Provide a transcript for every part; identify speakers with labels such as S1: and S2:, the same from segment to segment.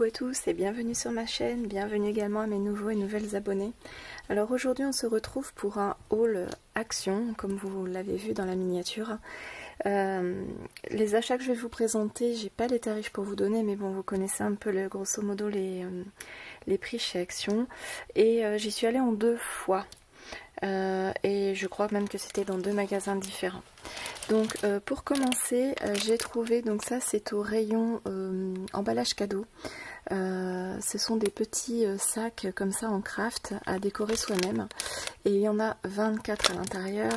S1: Coucou à tous et bienvenue sur ma chaîne, bienvenue également à mes nouveaux et nouvelles abonnés. Alors aujourd'hui on se retrouve pour un haul action, comme vous l'avez vu dans la miniature. Les achats que je vais vous présenter, j'ai pas les tarifs pour vous donner, mais bon, vous connaissez un peu grosso modo les prix chez Action. Et j'y suis allée en 2 fois. Et je crois même que c'était dans 2 magasins différents. Donc pour commencer, j'ai trouvé, donc ça c'est au rayon emballage cadeau. Ce sont des petits sacs comme ça en craft à décorer soi-même. Et il y en a 24 à l'intérieur.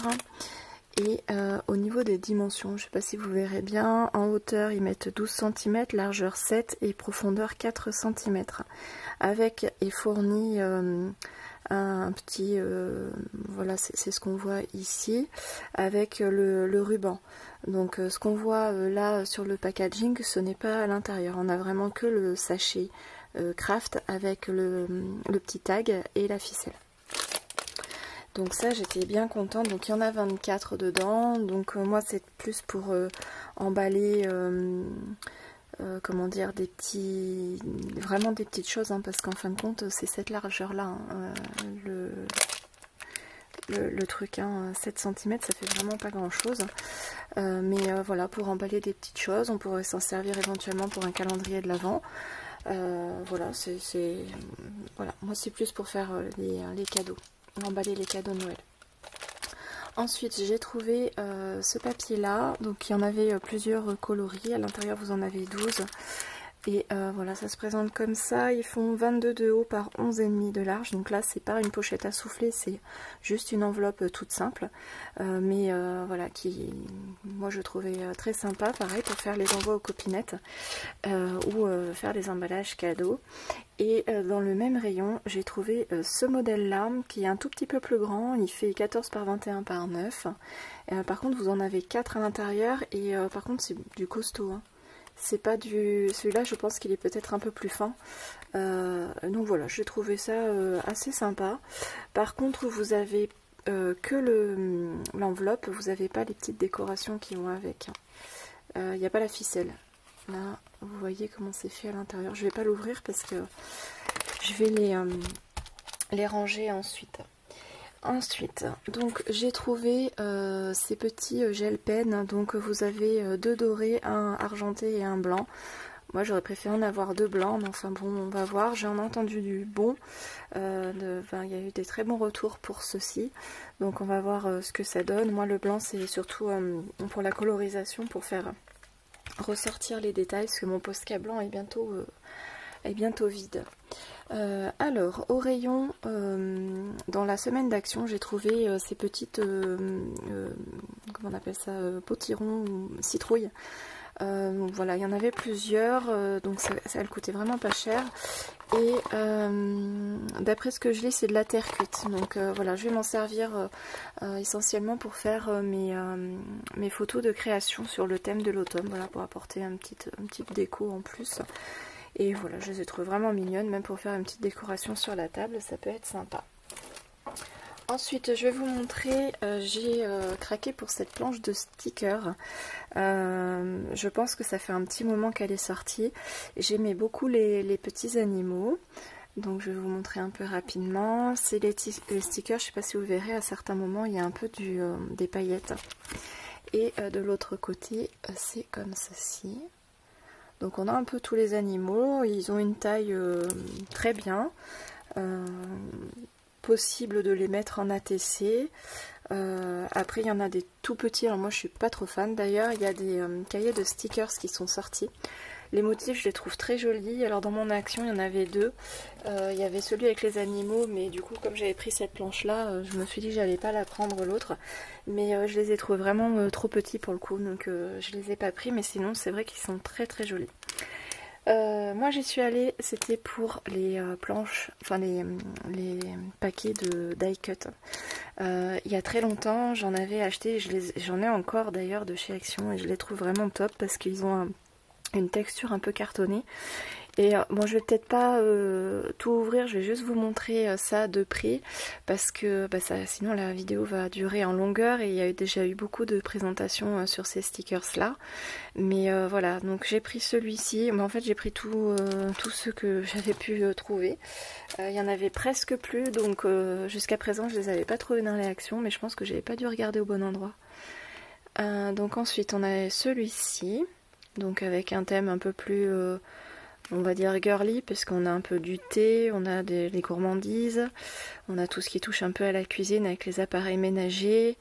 S1: Et au niveau des dimensions, je ne sais pas si vous verrez bien, en hauteur ils mettent 12 cm, largeur 7 et profondeur 4 cm. Avec est fourni un petit, voilà, c'est ce qu'on voit ici, avec le ruban. Donc ce qu'on voit là sur le packaging, ce n'est pas à l'intérieur, on a vraiment que le sachet craft avec le petit tag et la ficelle. Donc ça j'étais bien contente, donc il y en a 24 dedans, donc moi c'est plus pour emballer comment dire, des petits, vraiment des petites choses, hein, parce qu'en fin de compte c'est cette largeur là, hein, le truc, hein, 7 cm ça fait vraiment pas grand chose, mais voilà, pour emballer des petites choses, on pourrait s'en servir éventuellement pour un calendrier de l'Avent. Voilà, voilà, moi c'est plus pour faire les cadeaux, emballer les cadeaux de Noël. Ensuite j'ai trouvé ce papier là, donc il y en avait plusieurs coloris, à l'intérieur vous en avez 12. Et voilà, ça se présente comme ça, ils font 22 de haut par 11,5 de large, donc là c'est pas une pochette à souffler, c'est juste une enveloppe toute simple, mais voilà, qui moi je trouvais très sympa, pareil pour faire les envois aux copinettes ou faire des emballages cadeaux. Et dans le même rayon j'ai trouvé ce modèle là qui est un tout petit peu plus grand, il fait 14 par 21 par 9, par contre vous en avez 4 à l'intérieur et par contre c'est du costaud, hein. C'est pas du... Celui-là, je pense qu'il est peut-être un peu plus fin. Donc voilà, j'ai trouvé ça assez sympa. Par contre, vous avez que l'enveloppe, vous n'avez pas les petites décorations qui vont avec. Il n'y a pas la ficelle. Là, vous voyez comment c'est fait à l'intérieur. Je vais pas l'ouvrir parce que je vais les ranger ensuite. Ensuite, donc j'ai trouvé ces petits gel pen, donc vous avez 2 dorés, un argenté et un blanc. Moi j'aurais préféré en avoir 2 blancs, mais enfin bon, on va voir. J'en ai entendu du bon, il y a eu des très bons retours pour ceci, donc on va voir ce que ça donne. Moi le blanc c'est surtout pour la colorisation, pour faire ressortir les détails, parce que mon Posca blanc est bientôt vide. Alors au rayon dans la semaine d'action j'ai trouvé ces petites comment on appelle ça, potirons ou citrouilles. Donc voilà, il y en avait plusieurs, donc ça elle coûtait vraiment pas cher. Et d'après ce que je lis c'est de la terre cuite, donc voilà, je vais m'en servir essentiellement pour faire mes photos de création sur le thème de l'automne, voilà, pour apporter une petite déco en plus. Et voilà, je les ai trouvées vraiment mignonnes, même pour faire une petite décoration sur la table, ça peut être sympa. Ensuite, je vais vous montrer, j'ai craqué pour cette planche de stickers. Je pense que ça fait un petit moment qu'elle est sortie. J'aimais beaucoup les petits animaux, donc je vais vous montrer un peu rapidement. C'est les stickers, je ne sais pas si vous verrez, à certains moments, il y a un peu des paillettes. Et de l'autre côté, c'est comme ceci. Donc on a un peu tous les animaux, ils ont une taille très bien, possible de les mettre en ATC. Après il y en a des tout petits, alors moi je suis pas trop fan. D'ailleurs il y a des cahiers de stickers qui sont sortis. Les motifs je les trouve très jolis, alors dans mon action il y en avait 2. Il y avait celui avec les animaux, mais du coup comme j'avais pris cette planche là, je me suis dit que j'allais pas la prendre l'autre. Mais je les ai trouvés vraiment trop petits pour le coup, donc je les ai pas pris, mais sinon c'est vrai qu'ils sont très très jolis. Moi j'y suis allée, c'était pour les planches, enfin les paquets de die cut. Il y a très longtemps j'en avais acheté, j'en ai encore d'ailleurs de chez Action, et je les trouve vraiment top parce qu'ils ont une texture un peu cartonnée. Et bon, je vais peut-être pas tout ouvrir, je vais juste vous montrer ça de près parce que bah, sinon la vidéo va durer en longueur et il y a déjà eu beaucoup de présentations sur ces stickers là. Mais voilà, donc j'ai pris celui-ci, mais en fait j'ai pris tous ceux que j'avais pu trouver. Il y en avait presque plus, donc jusqu'à présent je les avais pas trouvés dans les actions, mais je pense que j'avais pas dû regarder au bon endroit. Donc ensuite on a celui-ci, donc avec un thème un peu plus... on va dire girly, parce qu'on a un peu du thé, on a les gourmandises, on a tout ce qui touche un peu à la cuisine avec les appareils ménagers.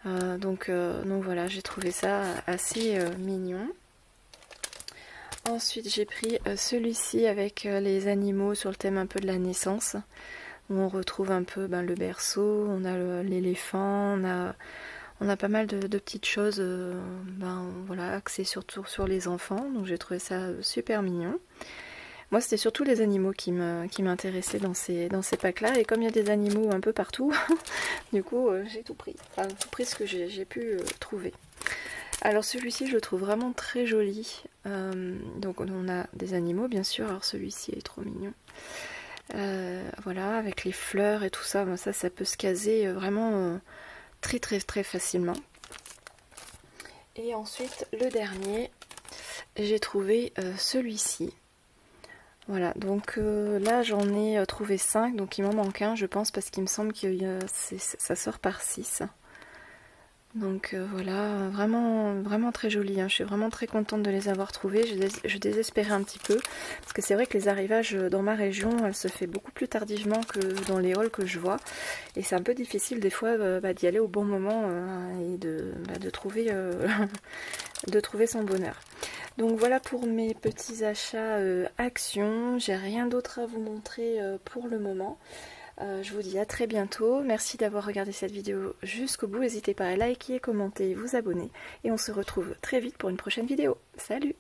S1: Donc voilà, j'ai trouvé ça assez mignon. Ensuite j'ai pris celui-ci avec les animaux sur le thème un peu de la naissance, où on retrouve un peu le berceau, on a l'éléphant, on a pas mal de petites choses voilà, axées surtout sur les enfants, donc j'ai trouvé ça super mignon. Moi c'était surtout les animaux qui m'intéressaient dans ces packs là, et comme il y a des animaux un peu partout, du coup j'ai tout pris, enfin tout pris ce que j'ai pu trouver. Alors celui-ci je le trouve vraiment très joli, donc on a des animaux bien sûr, alors celui-ci est trop mignon. Voilà, avec les fleurs et tout ça, ça peut se caser vraiment... très facilement. Et ensuite le dernier, j'ai trouvé celui-ci. Voilà, donc là j'en ai trouvé 5, donc il m'en manque un je pense, parce qu'il me semble que ça sort par 6. Donc voilà, vraiment très joli, hein. Je suis vraiment très contente de les avoir trouvés. Je désespérais un petit peu, parce que c'est vrai que les arrivages dans ma région, elle se fait beaucoup plus tardivement que dans les hauls que je vois, et c'est un peu difficile des fois d'y aller au bon moment et de trouver son bonheur. Donc voilà pour mes petits achats actions. J'ai rien d'autre à vous montrer pour le moment. Je vous dis à très bientôt, merci d'avoir regardé cette vidéo jusqu'au bout, n'hésitez pas à liker, commenter, vous abonner, et on se retrouve très vite pour une prochaine vidéo. Salut!